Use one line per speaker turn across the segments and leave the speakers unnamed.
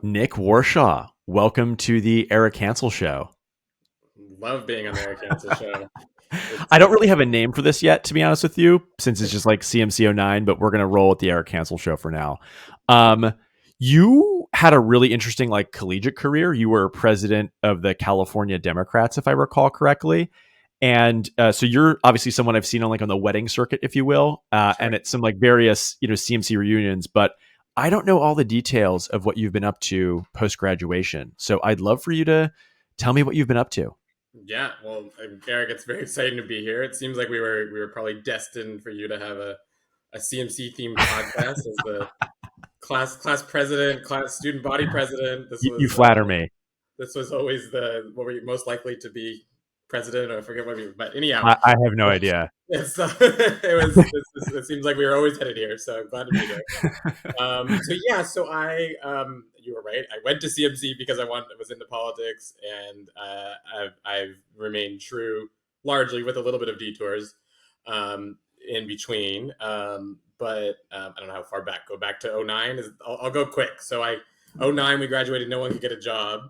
Nick Warshaw, welcome to the Eric Hansel Show.
Love being on the Eric Hansel show.
I don't
It's
really have a name for this yet, to be honest with you, since it's just like CMC'09, but we're going to roll with the Eric Hansel Show for now. Um, you had a really interesting like collegiate career. You were president of the California Democrats, if I recall correctly. And so you're obviously someone I've seen on like on the wedding circuit, if you will, and
right.
at some like various, CMC reunions, but I don't know all the details of what you've been up to post graduation. So I'd love for you to tell me what you've been up to.
Yeah, well, Eric, it's very exciting to be here. It seems like we were probably destined for you to have a CMC themed podcast as the class president, class student body president.
You flatter me.
This was always the what were you most likely to be president, or I forget what we. But anyhow,
I have no idea.
it seems like we were always headed here. So I'm glad to be here. So you were right. I went to CMC because was into politics, and I've remained true largely with a little bit of detours in between. I don't know how far back. Go back to '09. I'll go quick. '09 we graduated. No one could get a job.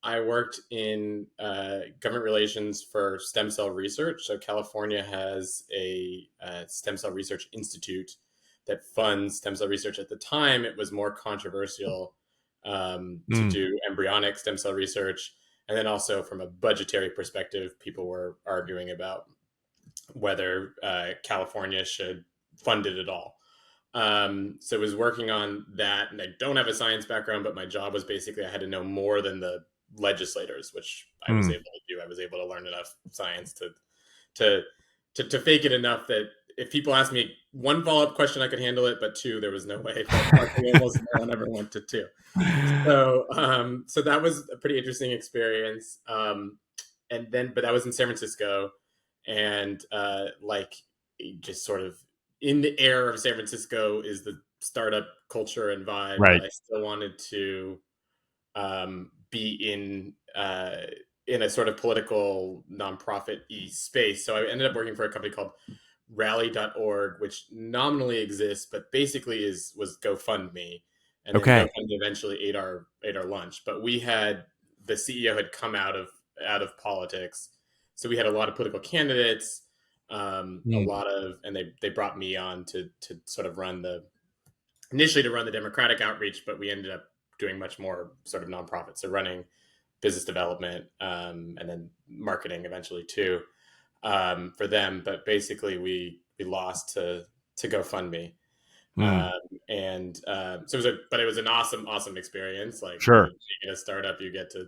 I worked in government relations for stem cell research. So California has a stem cell research institute that funds stem cell research. At the time, it was more controversial to do embryonic stem cell research. And then also from a budgetary perspective, people were arguing about whether California should fund it at all. So I was working on that, and I don't have a science background, but my job was basically I had to know more than the legislators, which I was able to do. I was able to learn enough science to fake it enough that if people asked me one follow-up question, I could handle it, but two, there was no way. Almost no one ever went to two. So that was a pretty interesting experience. But that was in San Francisco, and just sort of in the air of San Francisco is the startup culture and vibe.
Right.
But I still wanted to be in a sort of political nonprofit-y space. So I ended up working for a company called Rally.org, which nominally exists, but basically was GoFundMe. And then
Okay.
GoFundMe eventually ate our lunch. But the CEO had come out of politics. So we had a lot of political candidates, and they brought me on to sort of initially to run the Democratic outreach, but we ended up doing much more sort of nonprofit. So running business development, and then marketing eventually too, for them. But basically we lost to GoFundMe. It was an awesome experience. Like
Sure.
being in a startup, you get to,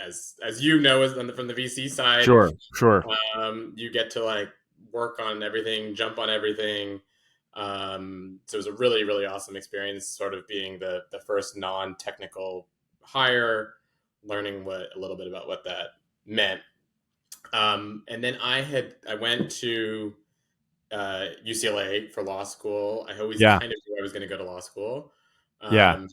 as you know, from the VC side,
Sure.
you get to like work on everything, jump on everything. So it was a really, really awesome experience, sort of being the first non-technical hire, learning a little bit about what that meant. And then I went to UCLA for law school. I always
Yeah.
kind of knew I was going to go to law school.
Yeah.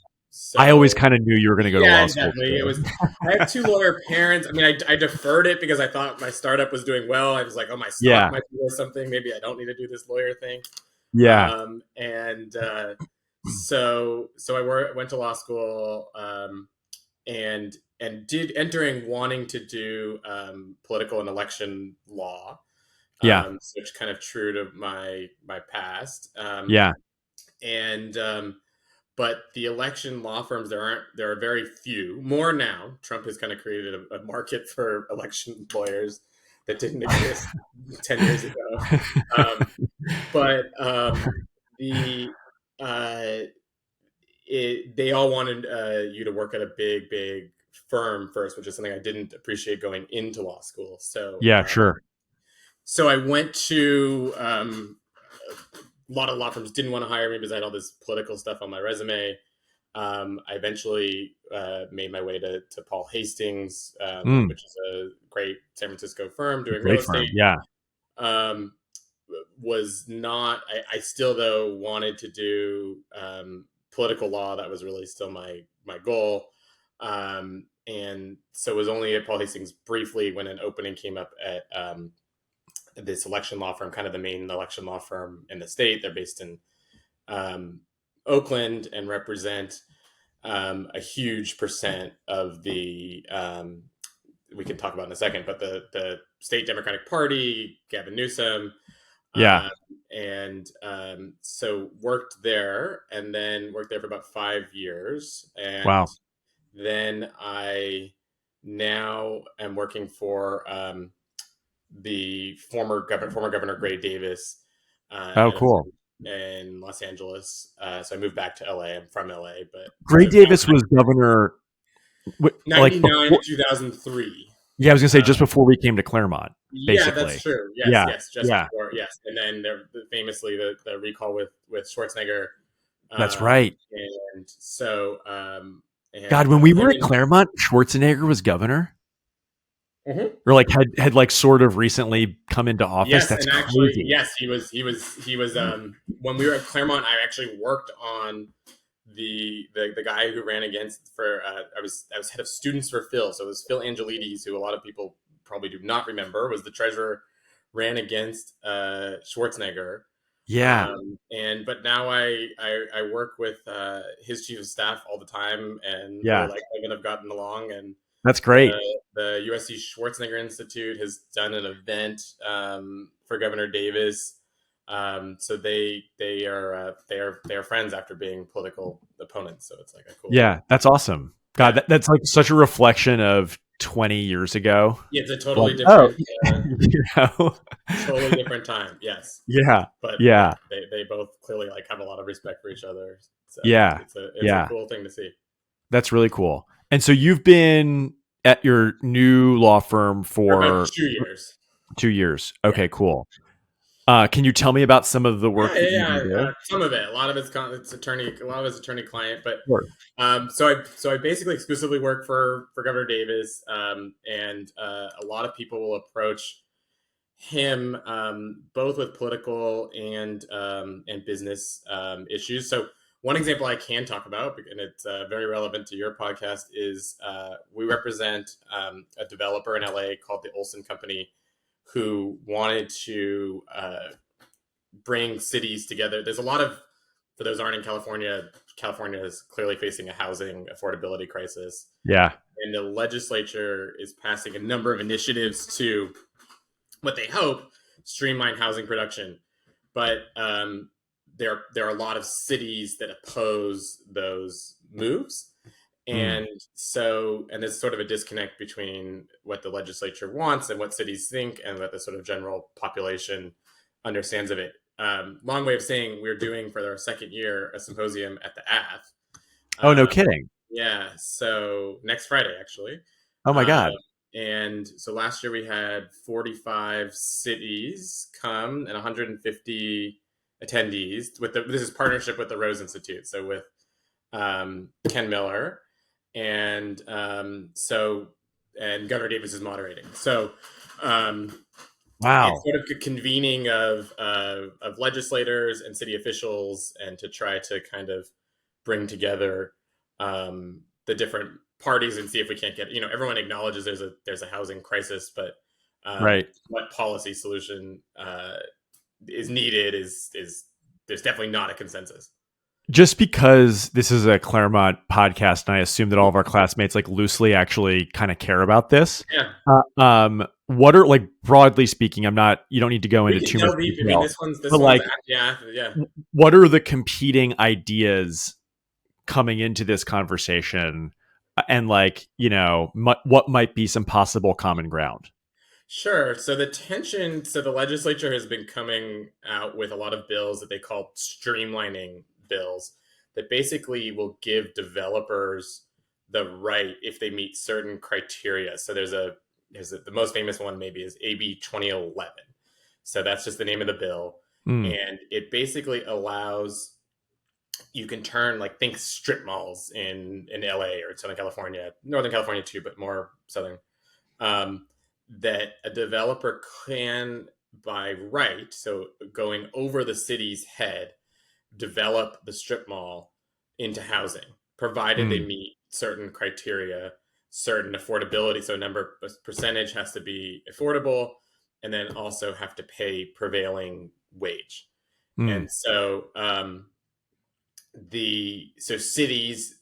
I always kind of knew you were going to go to law school.
Exactly. I have two lawyer parents. I mean, I deferred it because I thought my startup was doing well. I was like, oh, my stock might be worth something. Maybe I don't need to do this lawyer thing.
Yeah.
So I went to law school, and entering wanting to do political and election law.
Yeah.
Which kind of true to my past.
Yeah.
But the election law firms, there are very few. More now. Trump has kind of created a market for election lawyers that didn't exist 10 years ago. They all wanted you to work at a big firm first, which is something I didn't appreciate going into law school. So
Yeah, sure.
So I went to a lot of law firms didn't want to hire me because I had all this political stuff on my resume. I eventually made my way to Paul Hastings, which is a great San Francisco firm doing real estate.
Yeah.
I still though wanted to do political law. That was really still my goal. And so it was only at Paul Hastings briefly when an opening came up at this election law firm, kind of the main election law firm in the state. They're based in Oakland and represent a huge percent of we can talk about in a second, but the state Democratic Party, Gavin Newsom,
Yeah.
um, and so worked there, and then worked there for about 5 years, and
Wow.
then I now am working for the former Governor Gray Davis
Oh,
at a
cool.
firm in Los Angeles. So I moved back to LA. I'm from LA, but
Gray
so now
Davis was governor, like
99 to
before.
2003.
Yeah, I was gonna say just
Um,
before we came to Claremont,
yeah, that's
basically.
true. Yes,
Yeah.
yes, just
Yeah.
before. Yes, and then there famously the recall with Schwarzenegger,
That's right.
and so
God,
and
when we
him
were at
and
Claremont, Schwarzenegger was governor,
Mhm.
or like had like sort of recently come into office.
Yes,
That's
and actually,
crazy.
yes, he was when we were at Claremont. I actually worked on the guy who ran against for I was head of students for Phil, so it was Phil Angelides, who a lot of people probably do not remember, was the treasurer, ran against Schwarzenegger,
Yeah.
and but now I work with his chief of staff all the time, and really
Yeah.
like him, and have gotten along, and
That's great.
the USC Schwarzenegger Institute has done an event for Governor Davis. So they are friends after being political opponents. So it's like a cool.
Yeah, that's awesome. God,
Yeah,
that's like such a reflection of 20 years ago.
yeah, it's a
Like,
totally
oh,
different,
you know?
totally different time. Yes,
Yeah.
but
Yeah.
yeah, they both clearly like have a lot of respect for each other. So
Yeah.
it's a
Yeah.
cool thing to see.
That's really cool. And so you've been at your new law firm
For about
for
2 years.
2 years.
Yeah.
Okay, cool. Can you tell me about some of the
Yeah,
work that you
yeah,
do
yeah.
there?
Some of it. A lot of it's attorney. A lot of it's attorney client. But
Sure.
so I basically exclusively work for Governor Davis, and a lot of people will approach him both with political and business issues. So one example I can talk about, and it's very relevant to your podcast, is we represent a developer in LA called the Olson Company, who wanted to bring cities together. There's a lot of, for those who aren't in California, California is clearly facing a housing affordability crisis.
Yeah.
And the legislature is passing a number of initiatives to, what they hope, streamline housing production. But there are a lot of cities that oppose those moves.
Mm.
And there's sort of a disconnect between what the legislature wants and what cities think and what the sort of general population understands of it. Long way of saying, we're doing for our second year a symposium at the AF.
Oh, no
Um,
kidding.
yeah, so next Friday, actually.
Oh my
Um,
God.
and so last year we had 45 cities come and 150 attendees. This is partnership with the Rose Institute, so with Ken Miller, and and Governor Davis is moderating. So it's
Wow.
sort of a convening of legislators and city officials, and to try to kind of bring together the different parties and see if we can't get, everyone acknowledges there's a housing crisis, but
Right.
what policy solution is needed is there's definitely not a consensus.
Just because this is a Claremont podcast, and I assume that all of our classmates like loosely actually kind of care about this.
Yeah,
What are, like, broadly speaking? You don't need to go
we
into
can
too much
delve deep. I mean,
detail,
this
but
one's
like,
yeah, yeah.
what are the competing ideas coming into this conversation, and like, what might be some possible common ground?
Sure. So the legislature has been coming out with a lot of bills that they call streamlining bills, that basically will give developers the right if they meet certain criteria. So the most famous one maybe is AB 2011. So that's just the name of the bill.
Mm.
And it basically allows, you can turn, like, think strip malls in LA or Southern California, Northern California too, but more Southern. Um, that a developer can, by right, so going over the city's head, develop the strip mall into housing, provided they
Mm.
meet certain criteria, certain affordability. So number percentage has to be affordable, and then also have to pay prevailing wage.
Mm.
And so cities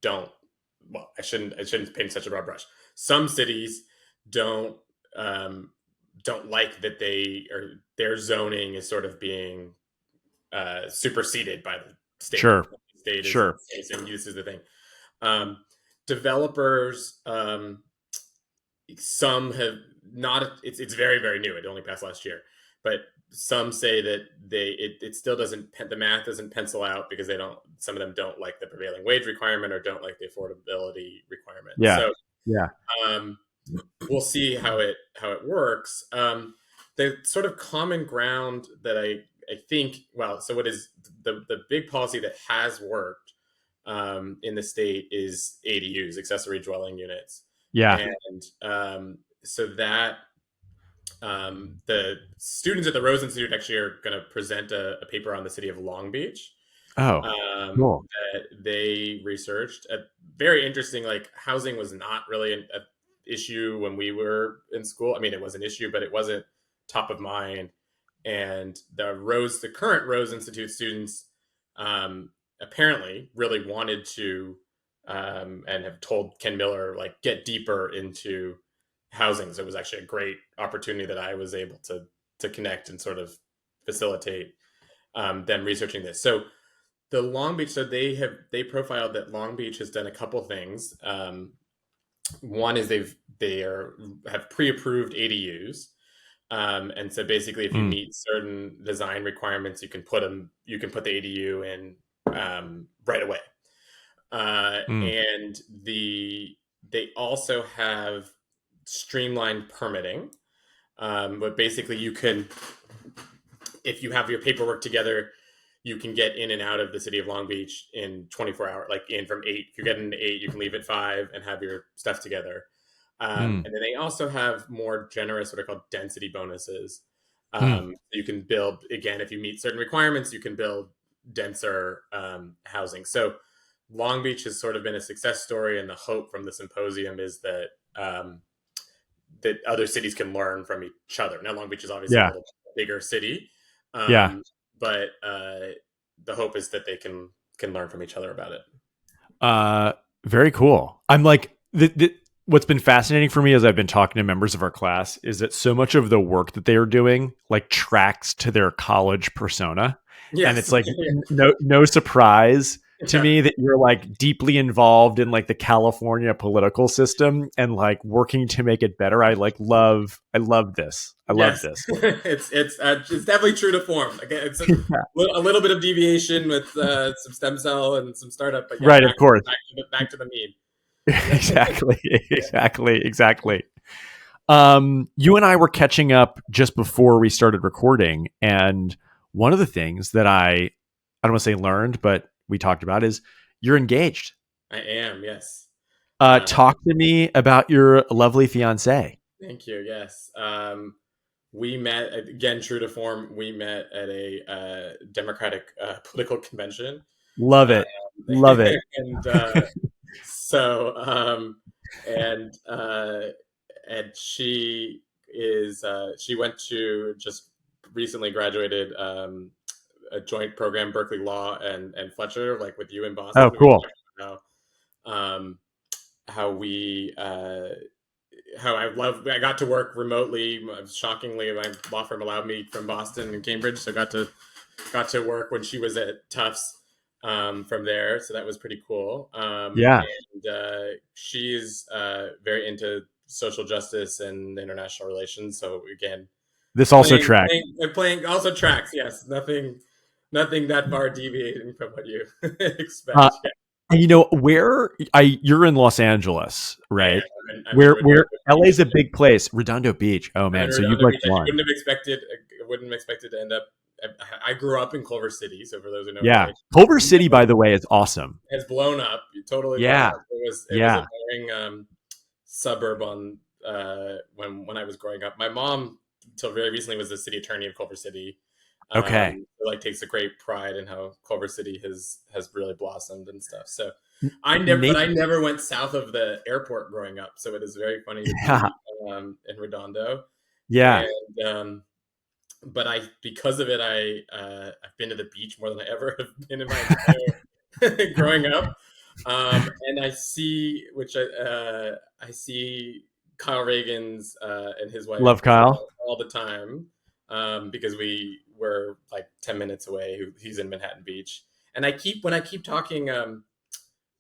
don't. Well, I shouldn't paint such a broad brush. Some cities don't don't like that their zoning is sort of being superseded by the state.
Sure.
The state is
Sure.
saying this is the thing. Um, Developers, some have not. It's very very new. It only passed last year, but some say that it still doesn't, the math doesn't pencil out because they don't. Some of them don't like the prevailing wage requirement or don't like the affordability requirement.
Yeah.
So
Yeah.
um, we'll see how it works. The sort of common ground that I think, well, so what is the big policy that has worked in the state is ADUs, accessory dwelling units,
Yeah.
and so that the students at the Rose Institute actually are going to present a paper on the city of Long Beach
Oh, cool.
that they researched. Very interesting. Like, housing was not really an issue when we were in school. I mean, it was an issue, but it wasn't top of mind. And the current Rose Institute students apparently really wanted to and have told Ken Miller, like, get deeper into housing. So it was actually a great opportunity that I was able to connect and sort of facilitate them researching this. So the Long Beach, so they profiled that Long Beach has done a couple things. One is have pre-approved ADUs. And so basically, if you meet certain design requirements, you can put the ADU in right away. And they also have streamlined permitting, but basically you can, if you have your paperwork together, you can get in and out of the city of Long Beach in 24 hours, like in from 8. If you get in at 8, you can leave at 5 and have your stuff together. And then they also have more generous, what are called density bonuses. You can build, again, if you meet certain requirements, you can build denser housing. So Long Beach has sort of been a success story, and the hope from the symposium is that that other cities can learn from each other. Now, Long Beach is obviously a little bigger city, but the hope is that they can learn from each other about it.
Very cool. I'm like, what's been fascinating for me as I've been talking to members of our class is that so much of the work that they are doing like tracks to their college persona. Yes. And it's like no surprise to me that you're like deeply involved in like the California political system and like working to make it better. I love this. I love this.
It's definitely true to form. Like, it's a little bit of deviation with some stem cell and some startup, but
right, of course,
back to the mean.
Exactly. You and I were catching up just before we started recording, and one of the things that I don't want to say learned, but we talked about is you're engaged.
I am, yes.
Talk to me about your lovely fiance.
Thank you. Yes. We met, again, true to form. We met at a Democratic political convention.
Love it. Love it.
And and she went to, just recently graduated a joint program, Berkeley Law and Fletcher, like with you in Boston.
Oh, cool.
I got to work remotely. Shockingly, my law firm allowed me from Boston and Cambridge, so got to work when she was at Tufts from there. So that was pretty cool. And she's very into social justice and international relations. So again,
this also tracks.
Playing also tracks. Yes, nothing that far deviating from what you expect.
You know, you're in Los Angeles, right?
Yeah, I'm
where LA's a big place. Redondo Beach. Oh man, so you've like won.
I wouldn't have expected to end up. I grew up in Culver City, so for those who know,
Culver City, by the way, is awesome.
Has blown up totally.
Yeah,
it was a boring suburb on when I was growing up. My mom, until very recently, was the city attorney of Culver City.
Okay,
like takes a great pride in how Culver City has really blossomed and stuff. So I never went south of the airport growing up, so it is very funny to be in Redondo.
Yeah,
and but because of it, I've been to the beach more than I ever have been in my entire growing up. And I see Kyle Reagan's and his wife
Love Kyle.
all the time, because we were like 10 minutes away. He's in Manhattan Beach, and when I keep talking,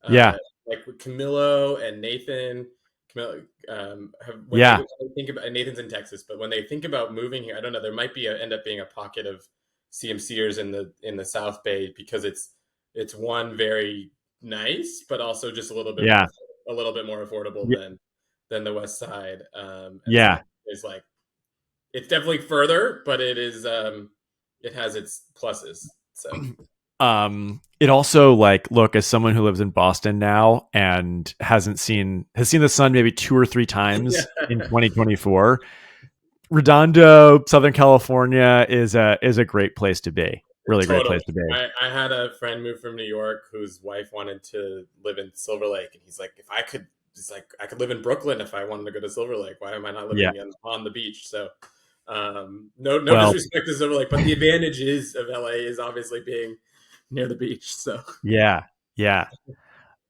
Yeah.
like with Camilo and Nathan. Camilo,
Yeah.
when they think about, and Nathan's in Texas, but when they think about moving here, I don't know. There might end up being a pocket of CMCers in the South Bay, because it's one very nice, but also just
Yeah.
a little bit more affordable
y-
than the West Side. And so
Yeah.
it's like it's definitely further, but it has its pluses. So
It also, like, look, as someone who lives in Boston now and has seen the sun maybe 2 or 3 times in
yeah.
2024. Redondo, Southern California is a great place to be. Really great
Totally.
place to be.
I had a friend move from New York whose wife wanted to live in Silver Lake, and he's like, if I could, he's like, I could live in Brooklyn if I wanted to go to Silver Lake. Why am I not
Yeah.
living on the beach? So, no
Well,
disrespect to Silver Lake, but the advantage of LA is obviously being near the beach. So,
yeah. Yeah.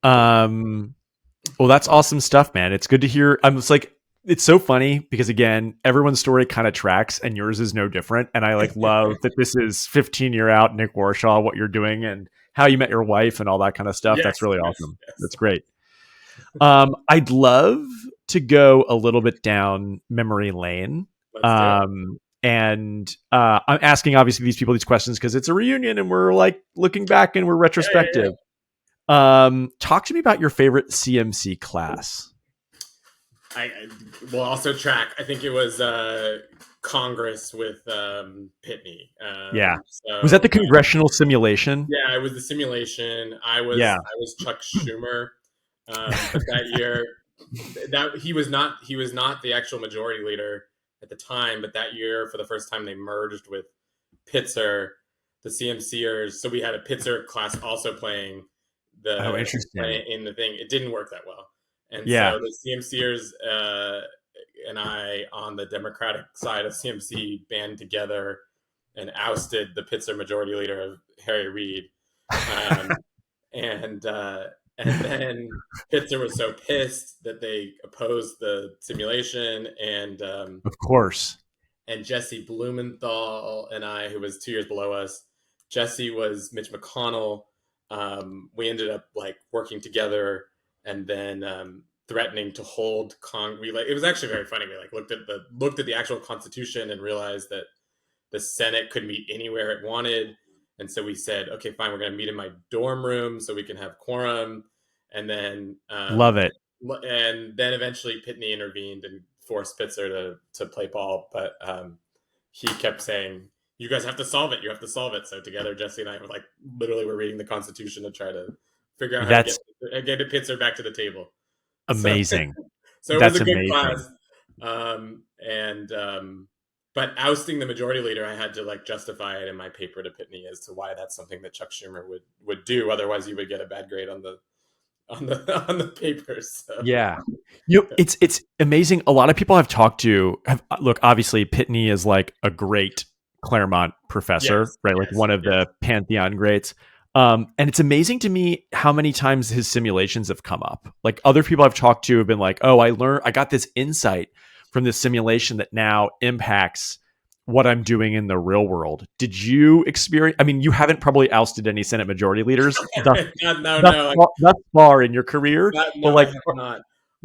Um well, that's awesome stuff, man. It's good to hear. I'm just like, it's so funny because, again, everyone's story kind of tracks and yours is no different. And I like love that this is 15-year out Nick Warshaw, what you're doing and how you met your wife and all that kind of stuff. That's
yes,
really
yes,
awesome.
yes.
That's great. I'd love to go a little bit down memory lane.
Let's do it.
And I'm asking obviously these people these questions because it's a reunion and we're like looking back and we're
Yeah, yeah, yeah.
retrospective. Talk to me about your favorite CMC class.
I will also track. I think it was Congress with Pitney.
Yeah. Was that
So
the congressional simulation?
yeah, it was the simulation.
Yeah.
I was Chuck Schumer, but that year that he was not the actual majority leader at the time. But that year, for the first time, they merged with Pitzer, the CMCers. So we had a Pitzer class also
Oh, interesting.
playing in the thing. It didn't work that well, and
Yeah.
so the CMCers and I on the Democratic side of CMC band together and ousted the Pitzer majority leader of Harry Reid. Um, and then Pitzer was so pissed that they opposed the simulation,
Of course.
and Jesse Blumenthal and I, who was 2 years below us, Jesse was Mitch McConnell. We ended up like working together, and then threatening to hold We like, it was actually very funny. We like looked at the actual Constitution and realized that the Senate could meet anywhere it wanted. And so we said, okay, fine, we're going to meet in my dorm room so we can have quorum. And then,
Love it.
eventually Pitney intervened and forced Pitzer to play ball. But he kept saying, you guys have to solve it. You have to solve it. So together, Jesse and I were like, literally, we're reading the Constitution to try to figure out how to
That's
get Pitzer back to the table. So,
amazing.
so it was
That's
a good
amazing.
class. And but ousting the majority leader, I had to like justify it in my paper to Pitney as to why that's something that Chuck Schumer would do. Otherwise, you would get a bad grade on the on the papers. So.
Yeah. It's amazing. A lot of people I've talked to have look, obviously Pitney is like a great Claremont professor,
Yes,
right? Like
yes,
one of
yes.
the Pantheon greats. And it's amazing to me how many times his simulations have come up. Like other people I've talked to have been like, oh, I got this insight from this simulation that now impacts what I'm doing in the real world. Did you experience? I mean, you haven't probably ousted any Senate majority leaders
No,
thus far in your career, but
no, I
like,
have not.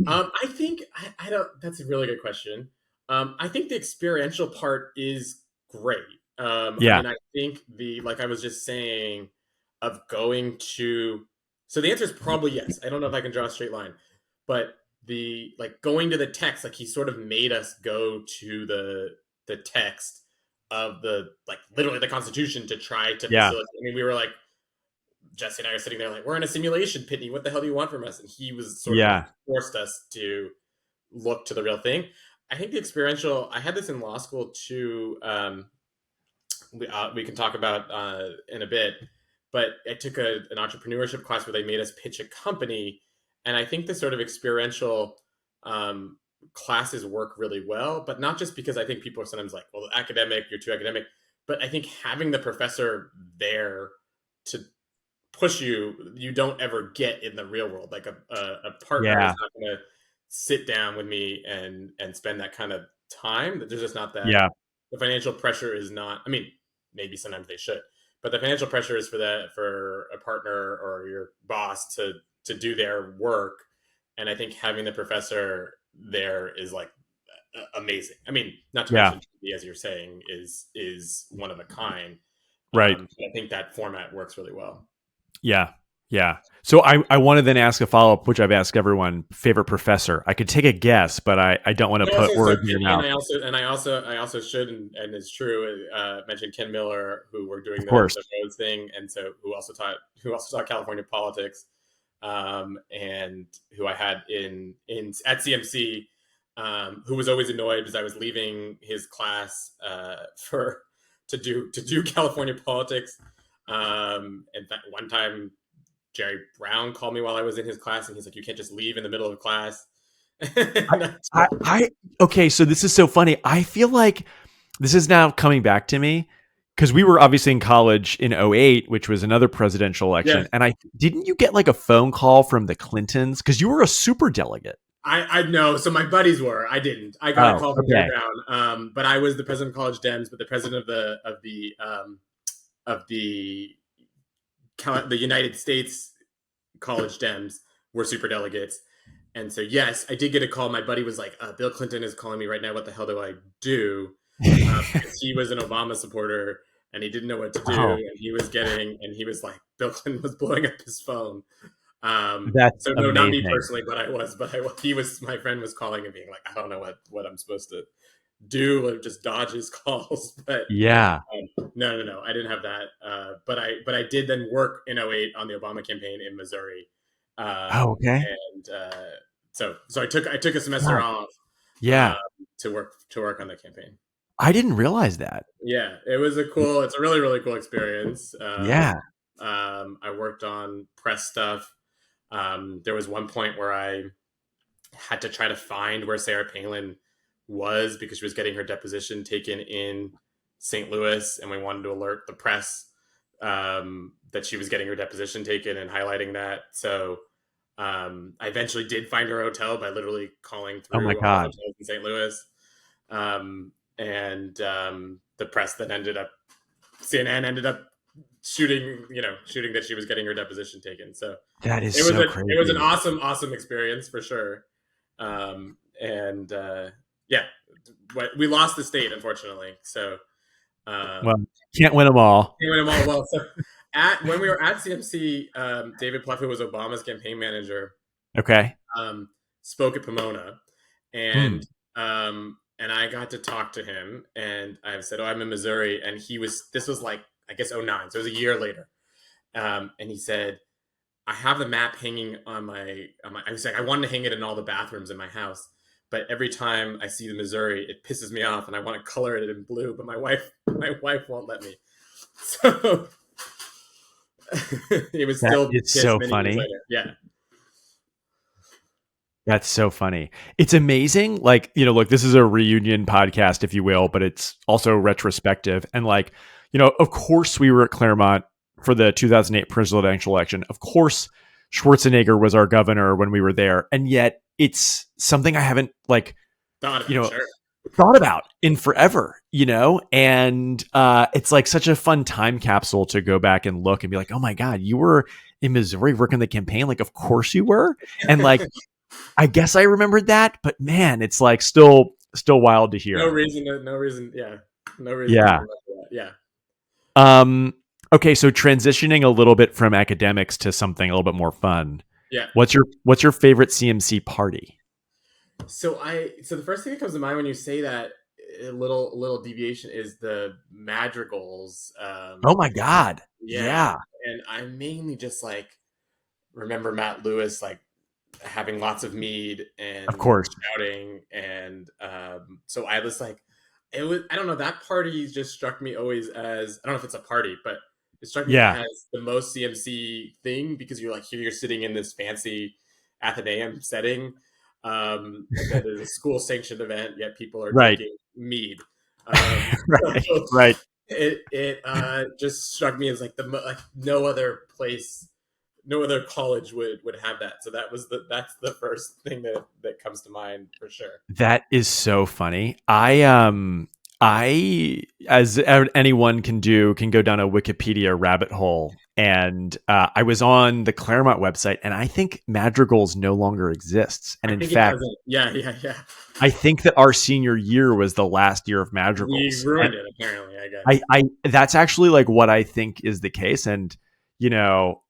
I think I don't. That's a really good question. I think the experiential part is great. I
yeah,
mean, I think the like I was just saying of going to. So the answer is probably yes. I don't know if I can draw a straight line, but the like going to the text, like he sort of made us go to the text of the like literally the Constitution to try to
yeah,
facilitate. I mean, we were like Jesse and I are sitting there like, we're in a simulation, Pitney. What the hell do you want from us? And he was sort of
yeah.
forced us to look to the real thing. I think the experiential. I had this in law school too. We can talk about in a bit, but I took an entrepreneurship class where they made us pitch a company, and I think the sort of experiential um, classes work really well. But not just because I think people are sometimes like, well, academic, you're too academic, but I think having the professor there to push you don't ever get in the real world. Like a partner
Yeah.
is not going to sit down with me and spend that kind of time. There's just not that.
Yeah.
The financial pressure is not. I mean, maybe sometimes they should, but the financial pressure is for a partner or your boss to do their work. And I think having the professor there is like amazing. I mean, not to
Yeah.
mention, as you're saying, is one of a kind.
Right.
I think that format works really well.
Yeah. Yeah. So I want to then ask a follow up, which I've asked everyone: favorite professor. I could take a guess, but I don't want to put words in your mouth.
I also should and it's true. Mention Ken Miller, who were doing
Of course.
the Rhodes thing, and so who also taught California politics, and who I had in at CMC, who was always annoyed because I was leaving his class to do California politics. In fact, one time Jerry Brown called me while I was in his class, and he's like, "You can't just leave in the middle of class."
Okay, so this is so funny. I feel like this is now coming back to me because we were obviously in college in 08, which was another presidential election.
Yeah.
And didn't you get like a phone call from the Clintons? Because you were a super delegate.
I know. So my buddies were. I didn't. I got a call from Jerry Brown. But I was the president of College Dems, but the president of the United States College Dems were super delegates. And so, yes, I did get a call. My buddy was like, Bill Clinton is calling me right now. What the hell do I do? Because he was an Obama supporter and he didn't know what to do.
Oh.
And he was like, Bill Clinton was blowing up his phone.
That's
so no,
amazing.
not me personally, but my friend was calling and being like, I don't know what I'm supposed to do, or just dodge his calls. But
yeah,
no, I didn't have that. But I did then work in 08 on the Obama campaign in Missouri.
Okay.
And so I took a semester off.
Yeah.
To work on the campaign.
I didn't realize that.
Yeah, it's a really, really cool experience.
Yeah.
I worked on press stuff. There was one point where I had to try to find where Sarah Palin was because she was getting her deposition taken in St. Louis, and we wanted to alert the press that she was getting her deposition taken and highlighting that. So I eventually did find her hotel by literally calling through hotels in St. Louis. And the press then CNN ended up shooting that she was getting her deposition taken. So
that is
crazy.
It
was an awesome experience for sure. Yeah, we lost the state, unfortunately. So,
well, can't win them all.
Well, so when we were at CMC, David Plouffe, who was Obama's campaign manager, spoke at Pomona, and I got to talk to him, and I said, "Oh, I'm in Missouri," and this was like, I guess 09, so it was a year later, and he said, "I have the map hanging on my." I was like, I wanted to hang it in all the bathrooms in my house, but every time I see the Missouri, it pisses me off, and I want to color it in blue, but my wife won't let me. So it was
it's so funny.
Yeah.
That's so funny. It's amazing. Like, look, this is a reunion podcast, if you will, but it's also retrospective. And like, of course we were at Claremont for the 2008 presidential election. Of course, Schwarzenegger was our governor when we were there. And yet it's something I haven't thought about in forever, and it's like such a fun time capsule to go back and look and be like, oh my God, you were in Missouri working the campaign. Like, of course you were. And like, I guess I remembered that, but man, it's like still wild to hear.
No reason. Yeah. Yeah.
Okay. So transitioning a little bit from academics to something a little bit more fun.
Yeah.
What's your favorite CMC party?
So the first thing that comes to mind when you say that, a little deviation, is the madrigals.
Oh my God. Yeah.
And I mainly just like remember Matt Lewis like having lots of mead and
of course
shouting, and so I was like, I don't know, that party just struck me always as, I don't know if it's a party, but it struck me as the most CMC thing, because you're like, here you're sitting in this fancy Athenaeum setting, and then there's a school sanctioned event, yet people are drinking mead.
Right.
it just struck me as like like no other place, no other college would have that. So that's the first thing that comes to mind for sure.
That is so funny. I as anyone can do can go down a Wikipedia rabbit hole, and I was on the Claremont website, and I think Madrigals no longer exists. And
I
in
think it
fact,
doesn't. Yeah, yeah, yeah.
I think that our senior year was the last year of
We
Madrigals, and
ruined it apparently, I guess.
I that's actually like what I think is the case. And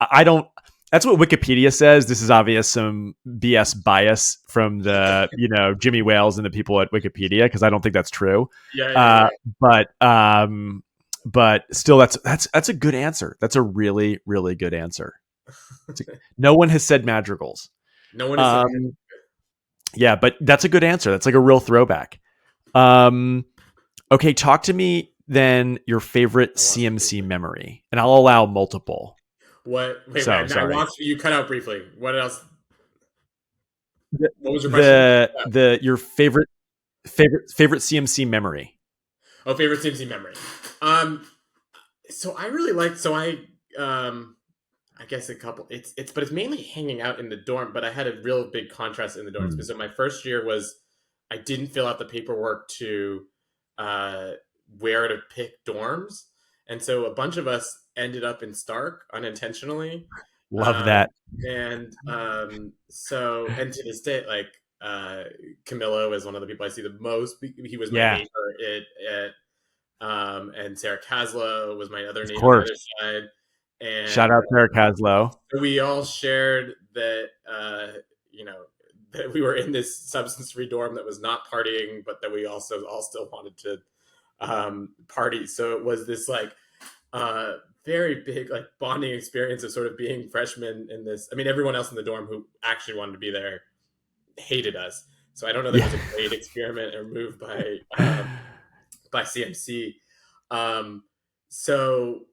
I don't. That's what Wikipedia says. This is obvious some BS bias from the Jimmy Wales and the people at Wikipedia, because I don't think that's true.
Yeah, yeah,
Uh,
yeah.
but still, that's a good answer. That's a really really good answer. No one has said Madrigals.
No one is.
Um, yeah, but that's a good answer. That's like a real throwback. Um, okay, talk to me then your favorite
I watched it
CMC
briefly.
memory, and I'll allow multiple.
What? Wait,
So
wait. I
sorry.
watched you cut out briefly. What else?
The
What was your question? Yeah.
your favorite CMC memory.
Oh, favorite CMC memory. Um, so I really liked. I guess a couple. But it's mainly hanging out in the dorm. But I had a real big contrast in the dorms
Hmm.
because so my first year was I didn't fill out the paperwork to uh, where to pick dorms, and so a bunch of us ended up in Stark unintentionally.
Love
Um,
that.
and to this day, like Camillo is one of the people I see the most. He was my
Yeah,
neighbor and Sarah Caslow was my other
of
neighbor on the other
course.
side.
Shout
And
out Sarah Caslow.
so we all shared that, you know, that we were in this substance free dorm that was not partying, but that we also all still wanted to party. So it was this like uh, very big like bonding experience of sort of being freshmen in this. I mean, everyone else in the dorm who actually wanted to be there hated us. So I don't know that it
Yeah.
was a great experiment or move by CMC. Um, so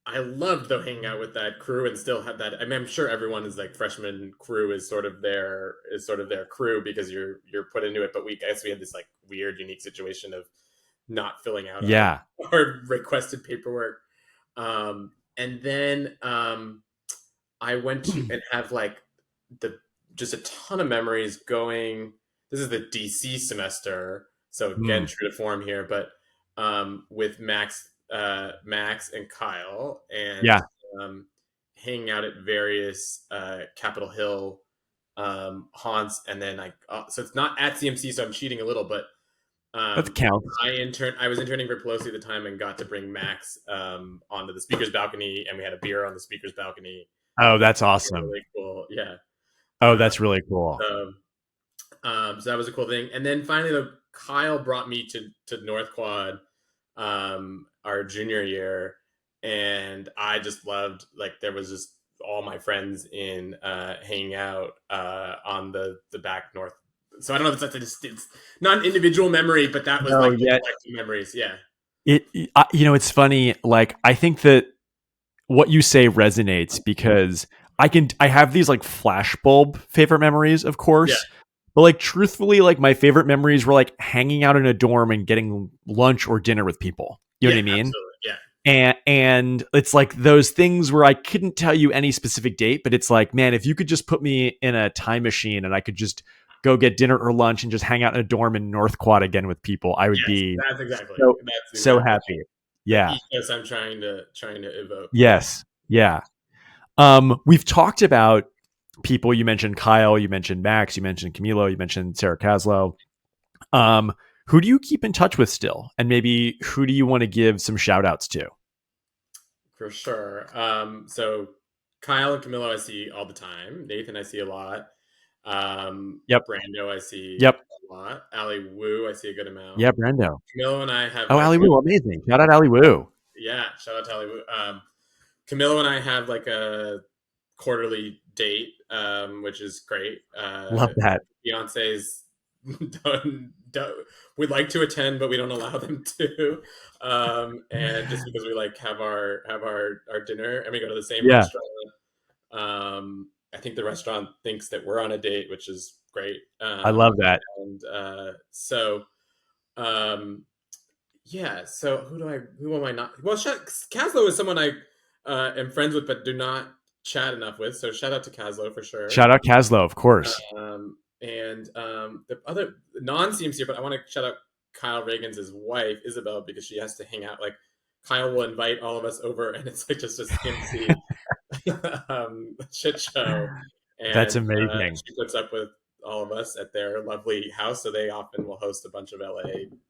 I loved though hanging out with that crew and still have that. I mean, I'm sure everyone is like freshman crew is sort of their crew because you're put into it. But I guess we had this like weird, unique situation of not filling out our
Yeah.
our requested paperwork. And then I went to and have like the just a ton of memories going. This is the DC semester, so again
Mm.
true to form here, but with Max and Kyle, and
Yeah.
um, hanging out at various Capitol Hill haunts, and then so it's not at CMC, so I'm cheating a little, but
That counts.
I was interning for Pelosi at the time and got to bring Max onto the speaker's balcony, and we had a beer on the speaker's balcony.
Oh,
That
that's
was
awesome.
really cool. Yeah.
Oh,
Uh,
that's really cool.
so, so that was a cool thing. And then finally, Kyle brought me to North Quad our junior year, and I just loved like there was just all my friends in hanging out on the back north. So I don't know if it's not an individual memory, but that was
No,
like the
yet
collective memories. Yeah,
it's funny. Like, I think that what you say resonates, because I have these like flashbulb favorite memories, of
yeah,
course, but like truthfully, like my favorite memories were like hanging out in a dorm and getting lunch or dinner with people. You know what
yeah,
I mean?
absolutely. Yeah,
And it's like those things where I couldn't tell you any specific date, but it's like, man, if you could just put me in a time machine and I could just go get dinner or lunch and just hang out in a dorm in North Quad again with people, I would
yes,
be
that's
so
exactly
happy.
the
Yeah.
ethos I'm trying to evoke.
Yes. Yeah. We've talked about people. You mentioned Kyle, you mentioned Max, you mentioned Camilo, you mentioned Sarah Caslow. Um, who do you keep in touch with still? And maybe who do you want to give some shout outs to?
For sure. So Kyle and Camilo I see all the time. Nathan I see a lot.
Yep.
Brando I see
Yep.
a lot. Ali Wu I see a good amount.
Yeah, Brendo.
Camilo and I have
Oh,
like
Ali Wu, amazing. Shout out Ali Wu.
yeah, shout out to Ali Wu. Camilo and I have like a quarterly date, which is great.
Love that.
Beyonce's don't, we'd like to attend, but we don't allow them to. And just because we like have our dinner and we go to the same
Yeah,
restaurant. I think the restaurant thinks that we're on a date, which is great.
I love that.
And so um, Yeah. So who am I not? Well, Caslow is someone I am friends with, but do not chat enough with. So shout out to Caslow for sure.
Shout out Caslow, of course.
And the other non CMC, but I want to shout out Kyle Reagan's his wife Isabel because she has to hang out. Like Kyle will invite all of us over, and it's like just a CMC shit show,
That's
and
amazing.
she puts up with all of us at their lovely house. So they often will host a bunch of LA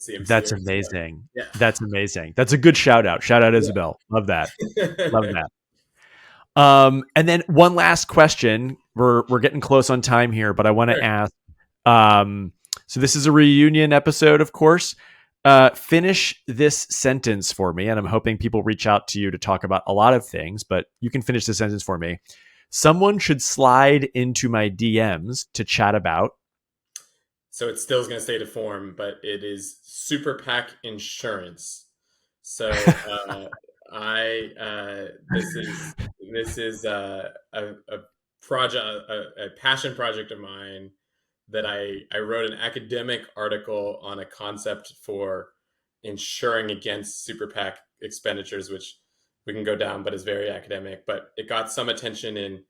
That's
CMCers. So,
amazing.
yeah,
That's amazing. That's a good shout out. Shout out
yeah.
Isabel. Love that. Love that. And then one last question. We're getting close on time here, but I want to
Sure.
ask. So this is a reunion episode, of course. Finish this sentence for me, and I'm hoping people reach out to you to talk about a lot of things, but you can finish the sentence for me. Someone should slide into my DMs to chat about.
So it still is going to stay to form, but it is Super PAC insurance. So I this is a project, a passion project of mine that I wrote an academic article on a concept for insuring against super PAC expenditures, which we can go down, but is very academic. But it got some attention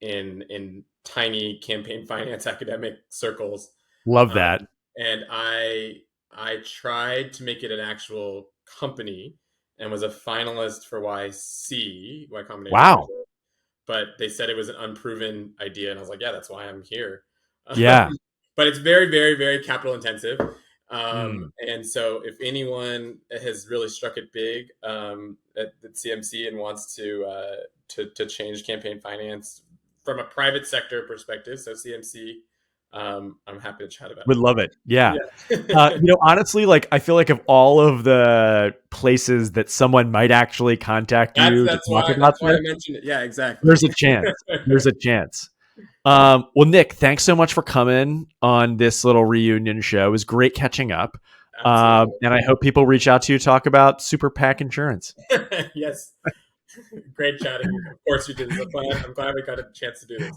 in tiny campaign finance academic circles,
Love that.
and I tried to make it an actual company and was a finalist for Y Combinator,
Wow.
but they said it was an unproven idea, and I was like, yeah, that's why I'm here.
Yeah.
But it's very, very, very capital intensive.
Mm.
And so if anyone has really struck it big at CMC and wants to change campaign finance from a private sector perspective, so CMC, I'm happy to chat about
Would love it. Yeah.
it.
Honestly, like I feel like of all of the places that someone might actually contact you to
That's
talk
why
about
I
this,
mentioned it. Yeah, exactly.
there's a chance. There's a chance. Well, Nick, thanks so much for coming on this little reunion show. It was great catching up.
Absolutely.
And I hope people reach out to you to talk about Super PAC insurance.
Yes. Great chatting. Of course you did. I'm glad we got a chance to do this.